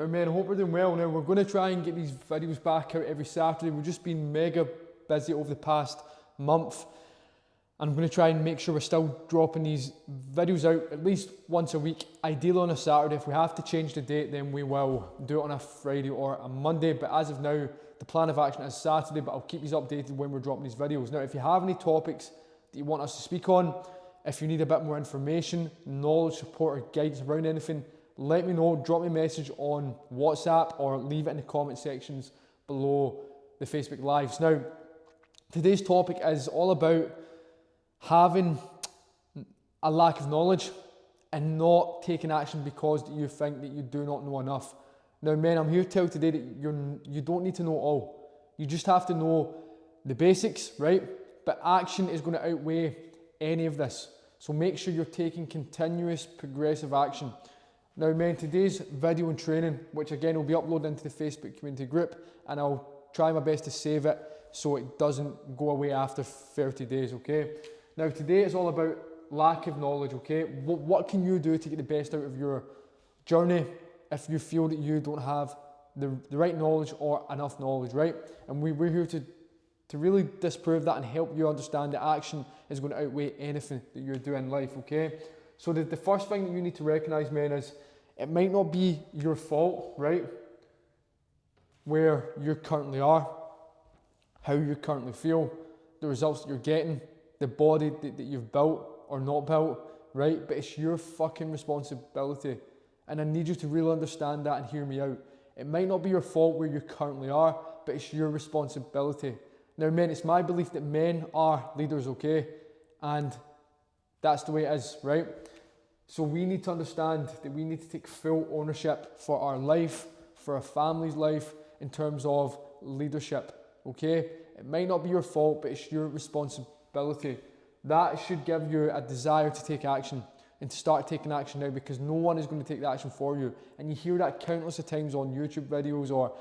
Now men, I hope we're doing well. Now we're going to try and get these videos back out every Saturday. We've just been mega busy over the past month. And I'm going to try and make sure we're still dropping these videos out at least once a week, ideally on a Saturday. If we have to change the date, then we will do it on a Friday or a Monday. But as of now, the plan of action is Saturday, but I'll keep you updated when we're dropping these videos. Now, if you have any topics that you want us to speak on, if you need a bit more information, knowledge, support, or guidance around anything, let me know. Drop me a message on WhatsApp or leave it in the comment sections below the Facebook Lives. Now, today's topic is all about having a lack of knowledge and not taking action because you think that you do not know enough. Now, men, I'm here to tell you today that you don't need to know all. You just have to know the basics, right? But action is going to outweigh any of this. So make sure you're taking continuous, progressive action. Now, men, today's video and training, which again will be uploaded into the Facebook community group, and I'll try my best to save it so it doesn't go away after 30 days, okay? Now, today is all about lack of knowledge, okay? What can you do to get the best out of your journey if you feel that you don't have the right knowledge or enough knowledge, right? And we're here to really disprove that and help you understand that action is going to outweigh anything that you're doing in life, okay? So the first thing that you need to recognize, men, is it might not be your fault, right? Where you currently are, how you currently feel, the results that you're getting, the body that you've built or not built, right? But it's your fucking responsibility. And I need you to really understand that and hear me out. It might not be your fault where you currently are, but it's your responsibility. Now, men, it's my belief that men are leaders, okay? And that's the way it is, right? So we need to understand that we need to take full ownership for our life, for our family's life, in terms of leadership, okay? It might not be your fault, but it's your responsibility. That should give you a desire to take action and to start taking action now, because no one is going to take the action for you. And you hear that countless of times on YouTube videos or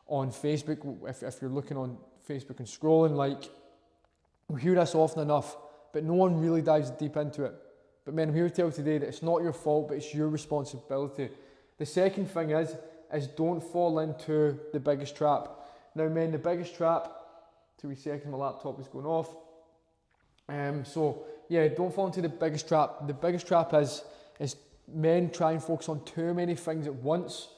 on Facebook, if you're looking on Facebook and scrolling, like, we hear this often enough, but no one really dives deep into it. But men, I'm here to tell you today that it's not your fault, but it's your responsibility. The second thing is don't fall into the biggest trap. Now, men, the biggest trap, 2 seconds, my laptop is going off. So yeah, don't fall into the biggest trap. The biggest trap is men try and focus on too many things at once,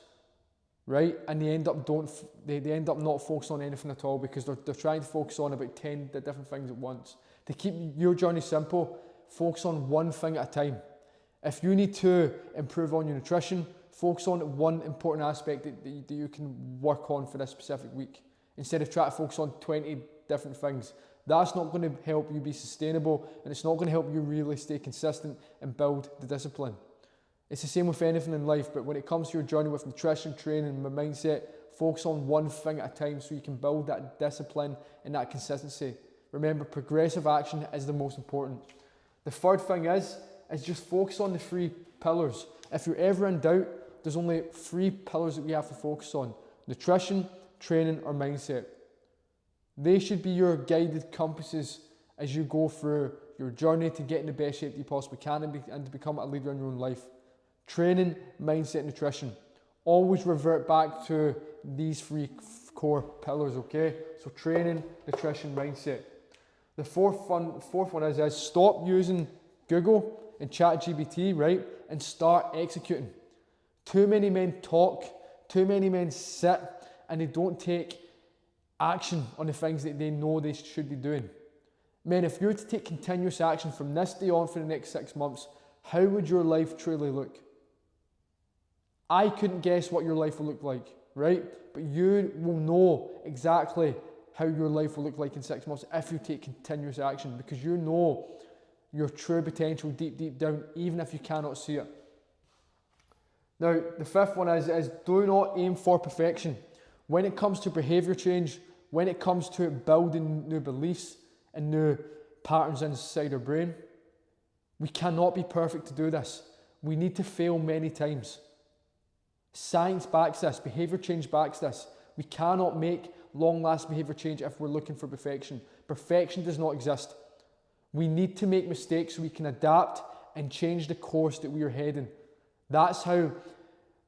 right? And they end up not focusing on anything at all, because they're trying to focus on about 10 different things at once. To keep your journey simple, focus on one thing at a time. If you need to improve on your nutrition, focus on one important aspect that you can work on for this specific week, instead of trying to focus on 20 different things. That's not going to help you be sustainable, and it's not going to help you really stay consistent and build the discipline. It's the same with anything in life, but when it comes to your journey with nutrition, training, and mindset, focus on one thing at a time so you can build that discipline and that consistency. Remember, progressive action is the most important. The third thing is just focus on the 3 pillars. If you're ever in doubt, there's only 3 pillars that we have to focus on: nutrition, training, or mindset. They should be your guided compasses as you go through your journey to get in the best shape that you possibly can and to become a leader in your own life. Training, mindset, nutrition. Always revert back to these 3 core pillars, okay? So training, nutrition, mindset. The fourth one is stop using Google and ChatGPT, right? And start executing. Too many men talk, too many men sit, and they don't take action on the things that they know they should be doing. Men, if you were to take continuous action from this day on for the next 6 months, how would your life truly look? I couldn't guess what your life will look like, right? But you will know exactly how your life will look like in 6 months if you take continuous action, because you know your true potential deep down, even if you cannot see it. Now, the fifth one is do not aim for perfection. When it comes to behavior change, when it comes to building new beliefs and new patterns inside our brain, we cannot be perfect to do this. We need to fail many times. Science backs this, behavior change backs this. We cannot make long-lasting behavior change if we're looking for perfection. Perfection does not exist. We need to make mistakes so we can adapt and change the course that we are heading. That's how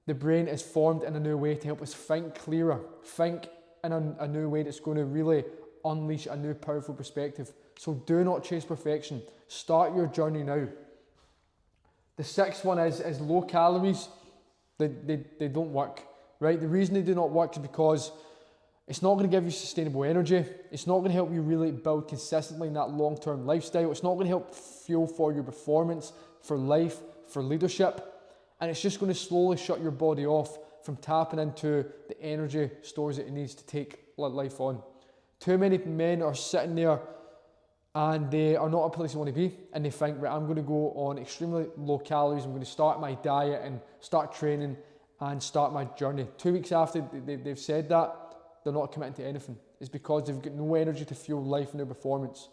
The brain is formed in a new way to help us think clearer, think in a new way that's going to really unleash a new powerful perspective. So do not chase perfection. Start your journey now. The sixth one is low calories. They don't work, right? The reason they do not work is because it's not going to give you sustainable energy. It's not going to help you really build consistently in that long-term lifestyle. It's not going to help fuel for your performance, for life, for leadership. And it's just going to slowly shut your body off from tapping into the energy stores that it needs to take life on. Too many men are sitting there and they are not a place they want to be, and they think, right, I'm going to go on extremely low calories, I'm going to start my diet and start training and start my journey. 2 weeks after they've said that, they're not committing to anything. It's because they've got no energy to fuel life and their performance.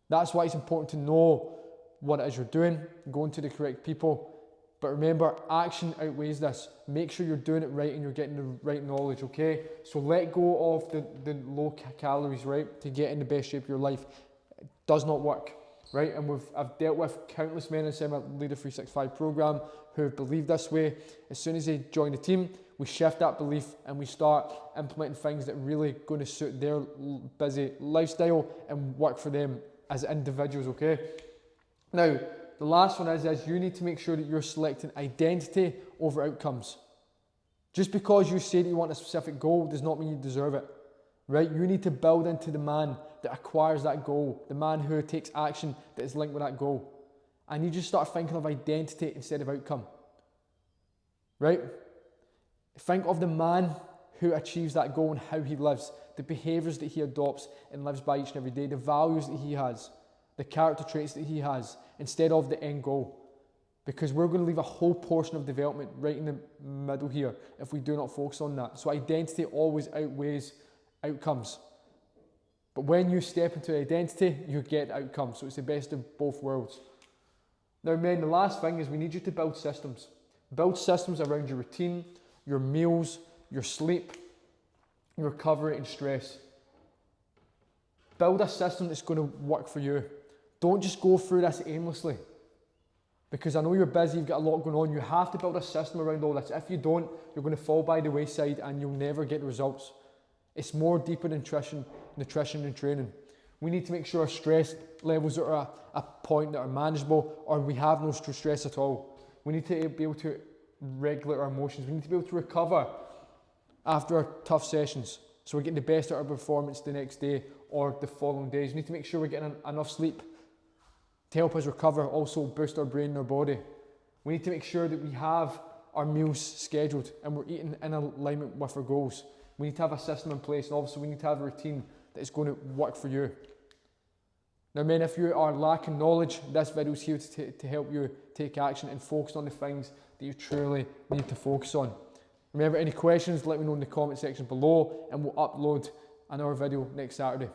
That's why it's important to know what it is you're doing, going to the correct people. But remember, action outweighs this. Make sure you're doing it right and you're getting the right knowledge, okay? So let go of the low calories, right, to get in the best shape of your life. It does not work, right? And I've dealt with countless men inside my Leader 365 program who have believed this way. As soon as they join the team, we shift that belief and we start implementing things that are really going to suit their busy lifestyle and work for them as individuals, okay? Now, the last one is you need to make sure that you're selecting identity over outcomes. Just because you say that you want a specific goal does not mean you deserve it, right? You need to build into the man that acquires that goal, the man who takes action that is linked with that goal. And you just start thinking of identity instead of outcome, right? Think of the man who achieves that goal and how he lives, the behaviours that he adopts and lives by each and every day, the values that he has, the character traits that he has, instead of the end goal. Because we're going to leave a whole portion of development right in the middle here if we do not focus on that. So identity always outweighs outcomes. But when you step into identity, you get outcomes. So it's the best of both worlds. Now, men, the last thing is we need you to build systems. Build systems around your routine, your meals, your sleep, your recovery and stress. Build a system that's going to work for you. Don't just go through this aimlessly. Because I know you're busy, you've got a lot going on. You have to build a system around all this. If you don't, you're going to fall by the wayside and you'll never get the results. It's more deeper than nutrition and training. We need to make sure our stress levels are at a point that are manageable, or we have no stress at all. We need to be able to regulate our emotions. We need to be able to recover after our tough sessions, so we're getting the best out of our performance the next day or the following days. We need to make sure we're getting enough sleep to help us recover, also boost our brain and our body. We need to make sure that we have our meals scheduled and we're eating in alignment with our goals. We need to have a system in place, and obviously we need to have a routine that is going to work for you. Now, men, if you are lacking knowledge, this video is here to help you take action and focus on the things that you truly need to focus on. Remember, any questions, let me know in the comment section below, and we'll upload another video next Saturday.